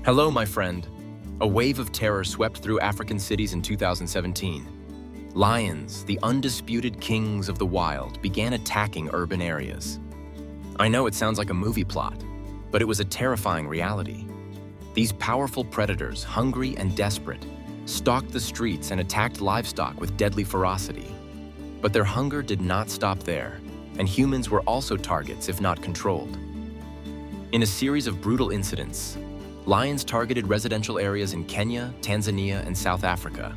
Hello, my friend. A wave of terror swept through African cities in 2017. Lions, the undisputed kings of the wild, began attacking urban areas. I know it sounds like a movie plot, but it was a terrifying reality. These powerful predators, hungry and desperate, stalked the streets and attacked livestock with deadly ferocity. But their hunger did not stop there, and humans were also targets if not controlled. In a series of brutal incidents, lions targeted residential areas in Kenya, Tanzania, and South Africa,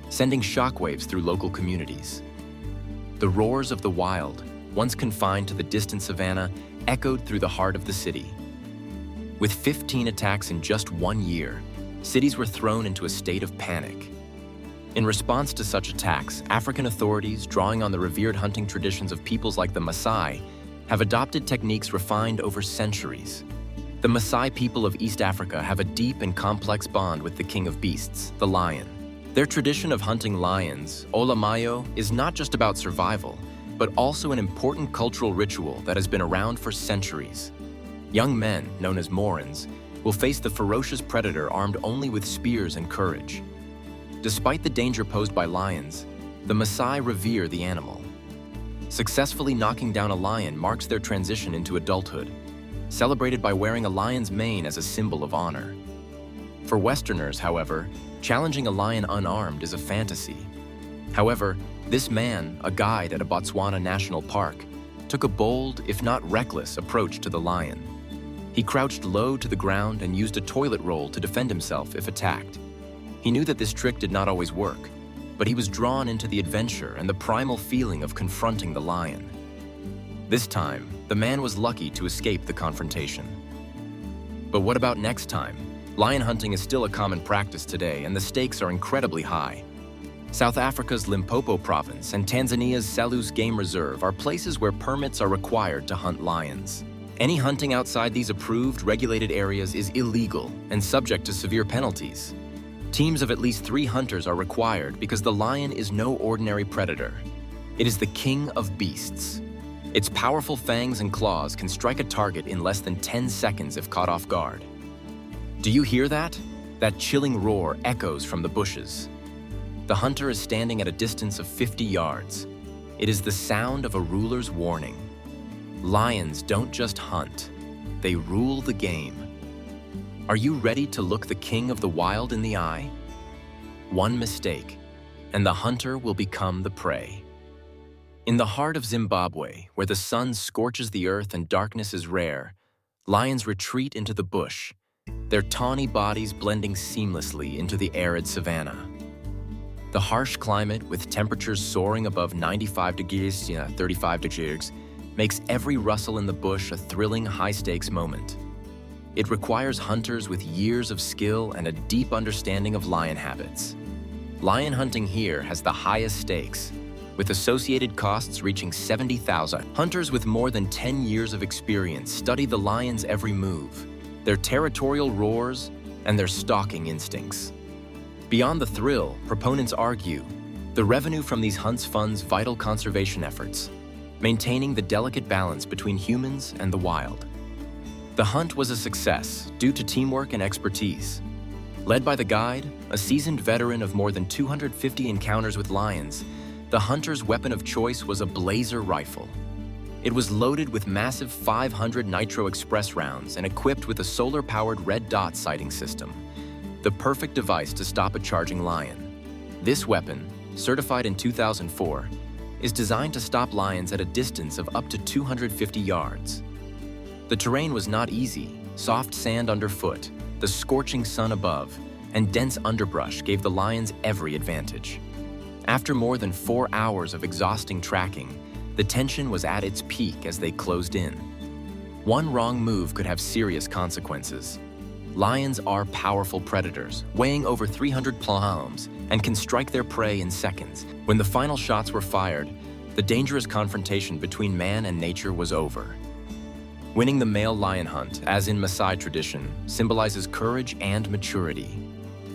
sending shockwaves through local communities. The roars of the wild, once confined to the distant savannah, echoed through the heart of the city. With 15 attacks in just 1 year, cities were thrown into a state of panic. In response to such attacks, African authorities, drawing on the revered hunting traditions of peoples like the Maasai, have adopted techniques refined over centuries. The Maasai people of East Africa have a deep and complex bond with the king of beasts, the lion. Their tradition of hunting lions, Olamayo, is not just about survival, but also an important cultural ritual that has been around for centuries. Young men, known as Morans, will face the ferocious predator armed only with spears and courage. Despite the danger posed by lions, the Maasai revere the animal. Successfully knocking down a lion marks their transition into adulthood, celebrated by wearing a lion's mane as a symbol of honor. For Westerners, however, challenging a lion unarmed is a fantasy. However, this man, a guide at a Botswana national park, took a bold, if not reckless, approach to the lion. He crouched low to the ground and used a toilet roll to defend himself if attacked. He knew that this trick did not always work, but he was drawn into the adventure and the primal feeling of confronting the lion. This time, the man was lucky to escape the confrontation. But what about next time? Lion hunting is still a common practice today, and the stakes are incredibly high. South Africa's Limpopo province and Tanzania's Selous Game Reserve are places where permits are required to hunt lions. Any hunting outside these approved, regulated areas is illegal and subject to severe penalties. Teams of at least 3 hunters are required because the lion is no ordinary predator. It is the king of beasts. Its powerful fangs and claws can strike a target in less than 10 seconds if caught off guard. Do you hear that? That chilling roar echoes from the bushes. The hunter is standing at a distance of 50 yards. It is the sound of a ruler's warning. Lions don't just hunt, they rule the game. Are you ready to look the king of the wild in the eye? One mistake, and the hunter will become the prey. In the heart of Zimbabwe, where the sun scorches the earth and darkness is rare, lions retreat into the bush, their tawny bodies blending seamlessly into the arid savanna. The harsh climate, with temperatures soaring above 95 degrees, 35 degrees, makes every rustle in the bush a thrilling, high-stakes moment. It requires hunters with years of skill and a deep understanding of lion habits. Lion hunting here has the highest stakes, with associated costs reaching $70,000. Hunters with more than 10 years of experience study the lion's every move, their territorial roars, and their stalking instincts. Beyond the thrill, proponents argue, the revenue from these hunts funds vital conservation efforts, maintaining the delicate balance between humans and the wild. The hunt was a success due to teamwork and expertise. Led by the guide, a seasoned veteran of more than 250 encounters with lions, the hunter's weapon of choice was a blazer rifle. It was loaded with massive 500 Nitro Express rounds and equipped with a solar-powered red dot sighting system, the perfect device to stop a charging lion. This weapon, certified in 2004, is designed to stop lions at a distance of up to 250 yards. The terrain was not easy. Soft sand underfoot, the scorching sun above, and dense underbrush gave the lions every advantage. After more than 4 hours of exhausting tracking, the tension was at its peak as they closed in. One wrong move could have serious consequences. Lions are powerful predators, weighing over 300 kilograms, and can strike their prey in seconds. When the final shots were fired, the dangerous confrontation between man and nature was over. Winning the male lion hunt, as in Maasai tradition, symbolizes courage and maturity.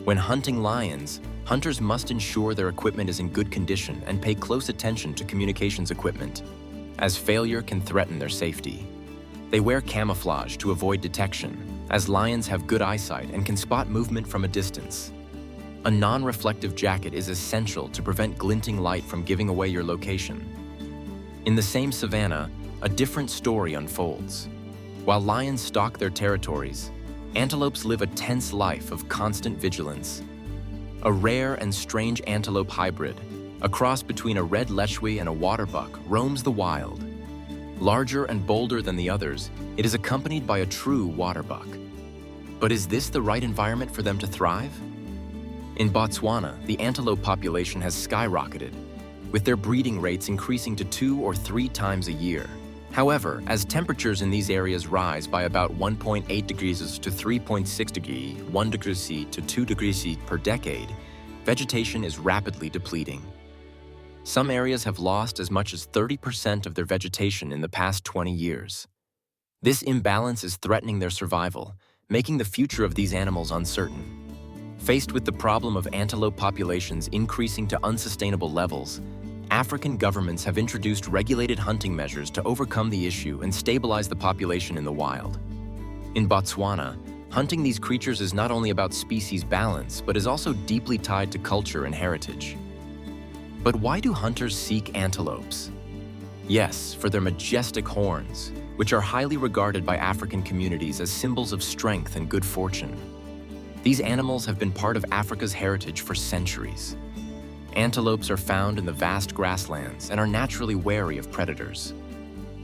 When hunting lions, hunters must ensure their equipment is in good condition and pay close attention to communications equipment, as failure can threaten their safety. They wear camouflage to avoid detection, as lions have good eyesight and can spot movement from a distance. A non-reflective jacket is essential to prevent glinting light from giving away your location. In the same savanna, a different story unfolds. While lions stalk their territories, antelopes live a tense life of constant vigilance. A rare and strange antelope hybrid, a cross between a red lechwe and a waterbuck, roams the wild. Larger and bolder than the others, it is accompanied by a true waterbuck. But is this the right environment for them to thrive? In Botswana, the antelope population has skyrocketed, with their breeding rates increasing to 2 or 3 times a year. However, as temperatures in these areas rise by about 1.8 degrees to 3.6 degrees, 1 degree C to 2 degrees C per decade, vegetation is rapidly depleting. Some areas have lost as much as 30% of their vegetation in the past 20 years. This imbalance is threatening their survival, making the future of these animals uncertain. Faced with the problem of antelope populations increasing to unsustainable levels, African governments have introduced regulated hunting measures to overcome the issue and stabilize the population in the wild. In Botswana, hunting these creatures is not only about species balance, but is also deeply tied to culture and heritage. But why do hunters seek antelopes? Yes, for their majestic horns, which are highly regarded by African communities as symbols of strength and good fortune. These animals have been part of Africa's heritage for centuries. Antelopes are found in the vast grasslands and are naturally wary of predators.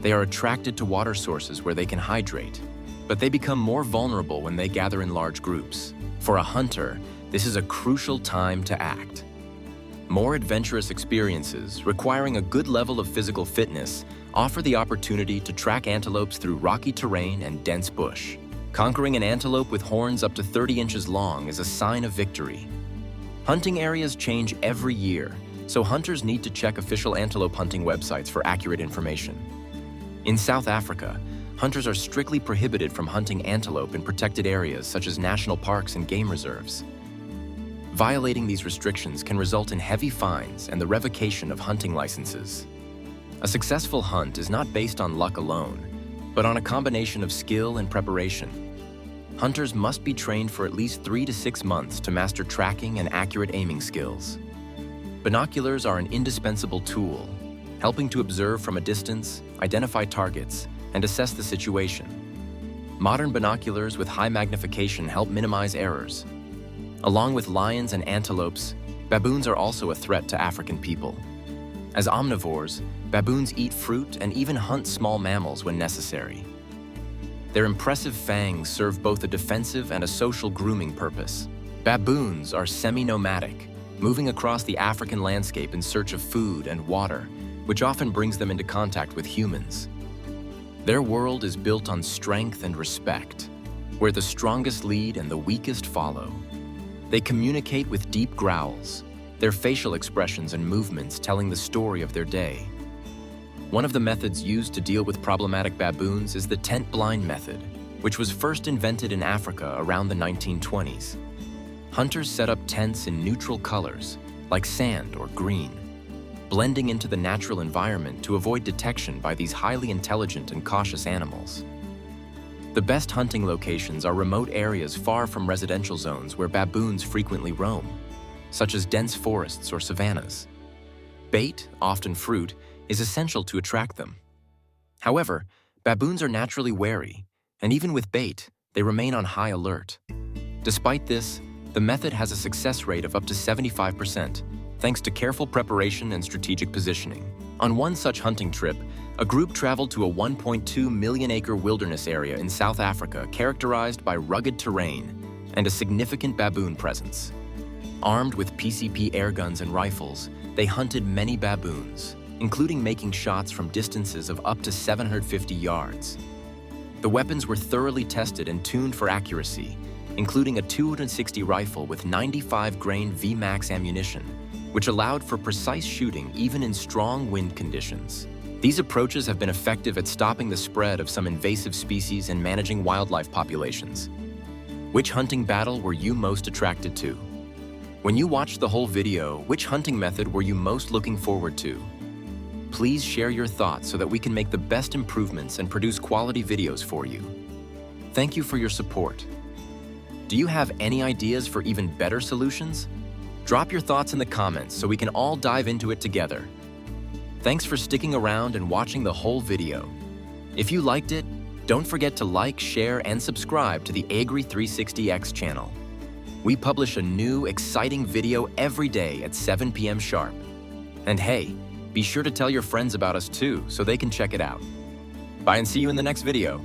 They are attracted to water sources where they can hydrate, but they become more vulnerable when they gather in large groups. For a hunter, this is a crucial time to act. More adventurous experiences, requiring a good level of physical fitness, offer the opportunity to track antelopes through rocky terrain and dense bush. Conquering an antelope with horns up to 30 inches long is a sign of victory. Hunting areas change every year, so hunters need to check official antelope hunting websites for accurate information. In South Africa, hunters are strictly prohibited from hunting antelope in protected areas such as national parks and game reserves. Violating these restrictions can result in heavy fines and the revocation of hunting licenses. A successful hunt is not based on luck alone, but on a combination of skill and preparation. Hunters must be trained for at least 3 to 6 months to master tracking and accurate aiming skills. Binoculars are an indispensable tool, helping to observe from a distance, identify targets, and assess the situation. Modern binoculars with high magnification help minimize errors. Along with lions and antelopes, baboons are also a threat to African people. As omnivores, baboons eat fruit and even hunt small mammals when necessary. Their impressive fangs serve both a defensive and a social grooming purpose. Baboons are semi-nomadic, moving across the African landscape in search of food and water, which often brings them into contact with humans. Their world is built on strength and respect, where the strongest lead and the weakest follow. They communicate with deep growls, their facial expressions and movements telling the story of their day. One of the methods used to deal with problematic baboons is the tent-blind method, which was first invented in Africa around the 1920s. Hunters set up tents in neutral colors, like sand or green, blending into the natural environment to avoid detection by these highly intelligent and cautious animals. The best hunting locations are remote areas far from residential zones where baboons frequently roam, such as dense forests or savannas. Bait, often fruit, is essential to attract them. However, baboons are naturally wary, and even with bait, they remain on high alert. Despite this, the method has a success rate of up to 75%, thanks to careful preparation and strategic positioning. On one such hunting trip, a group traveled to a 1.2 million-acre wilderness area in South Africa characterized by rugged terrain and a significant baboon presence. Armed with PCP airguns and rifles, they hunted many baboons, including making shots from distances of up to 750 yards. The weapons were thoroughly tested and tuned for accuracy, including a 260 rifle with 95-grain VMAX ammunition, which allowed for precise shooting even in strong wind conditions. These approaches have been effective at stopping the spread of some invasive species and managing wildlife populations. Which hunting battle were you most attracted to? When you watched the whole video, which hunting method were you most looking forward to? Please share your thoughts so that we can make the best improvements and produce quality videos for you. Thank you for your support. Do you have any ideas for even better solutions? Drop your thoughts in the comments so we can all dive into it together. Thanks for sticking around and watching the whole video. If you liked it, don't forget to like, share, and subscribe to the Agri360X channel. We publish a new, exciting video every day at 7 p.m. sharp. And hey, be sure to tell your friends about us too so they can check it out. Bye and see you in the next video.